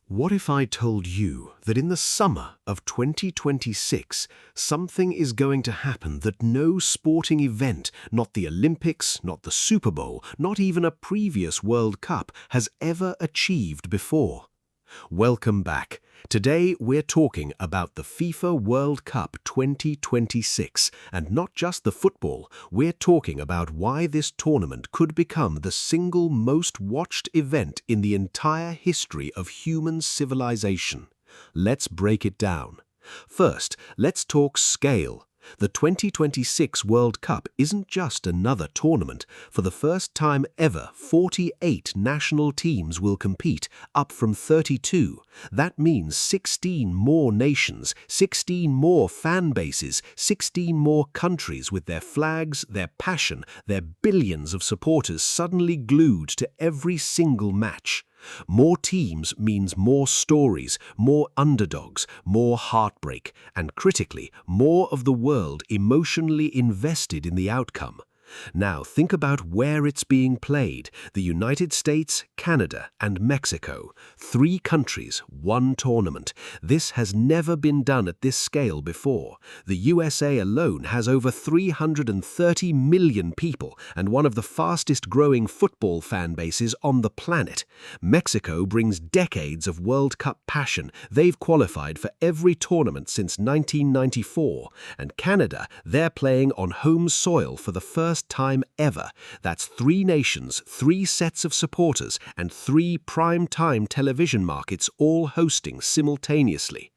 What if I told you that in the summer of 2026, something is going to happen that no sporting event, not the Olympics, not the Super Bowl, not even a previous World Cup, has ever achieved before? Welcome back. Today we're talking about the FIFA World Cup 2026, and not just the football. We're talking about why this tournament could become the single most watched event in the entire history of human civilization. Let's break it down. First, let's talk scale. The 2026 World Cup isn't just another tournament. For the first time ever, 48 national teams will compete, up from 32. That means 16 more nations, 16 more fan bases, 16 more countries with their flags, their passion, their billions of supporters suddenly glued to every single match. More teams means more stories, more underdogs, more heartbreak, and critically, more of the world emotionally invested in the outcome. Now think about where it's being played: the United States, Canada, and Mexico. 3 countries, 1 tournament. This has never been done at this scale before. The USA alone has over 330 million people and one of the fastest growing football fan bases on the planet. Mexico brings decades of World Cup passion. They've qualified for every tournament since 1994. And Canada, they're playing on home soil for the first time ever. That's 3 nations, 3 sets of supporters, and 3 prime-time television markets all hosting simultaneously.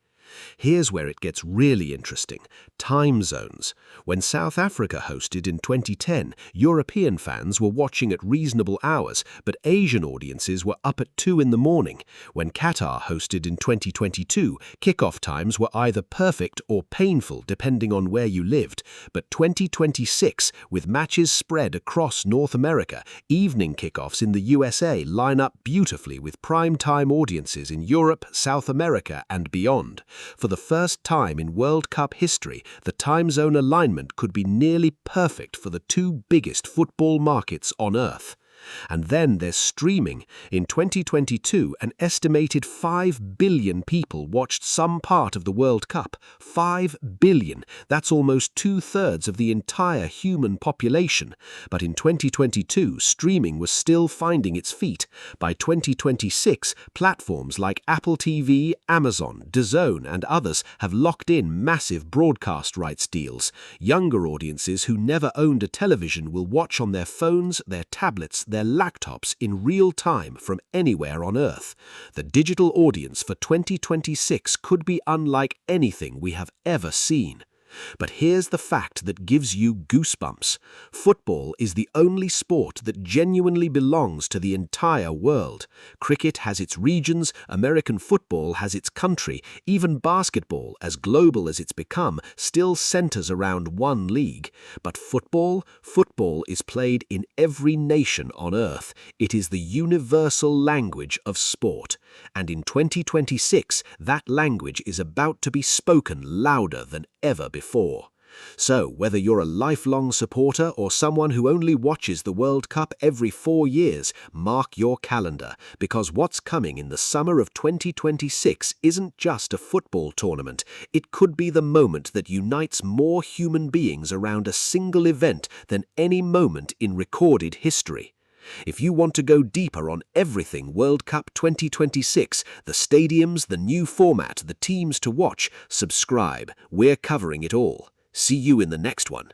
Here's where it gets really interesting: time zones. When South Africa hosted in 2010, European fans were watching at reasonable hours, but Asian audiences were up at 2 in the morning. When Qatar hosted in 2022, kickoff times were either perfect or painful depending on where you lived. But 2026, with matches spread across North America, evening kickoffs in the USA line up beautifully with prime-time audiences in Europe, South America, and beyond. For the first time in World Cup history, the time zone alignment could be nearly perfect for the 2 biggest football markets on Earth. And then there's streaming. In 2022, an estimated 5 billion people watched some part of the World Cup. 5 billion. That's almost 2/3 of the entire human population. But in 2022, streaming was still finding its feet. By 2026, platforms like Apple TV, Amazon, DAZN, and others have locked in massive broadcast rights deals. Younger audiences who never owned a television will watch on their phones, their tablets, their laptops in real time from anywhere on Earth. The digital audience for 2026 could be unlike anything we have ever seen. But here's the fact that gives you goosebumps. Football is the only sport that genuinely belongs to the entire world. Cricket has its regions, American football has its country, even basketball, as global as it's become, still centers around one league. But football is played in every nation on Earth. It is the universal language of sport. And in 2026, that language is about to be spoken louder than ever before. So, whether you're a lifelong supporter or someone who only watches the World Cup every 4 years, mark your calendar, because what's coming in the summer of 2026 isn't just a football tournament. It could be the moment that unites more human beings around a single event than any moment in recorded history. If you want to go deeper on everything World Cup 2026, the stadiums, the new format, the teams to watch, subscribe. We're covering it all. See you in the next one.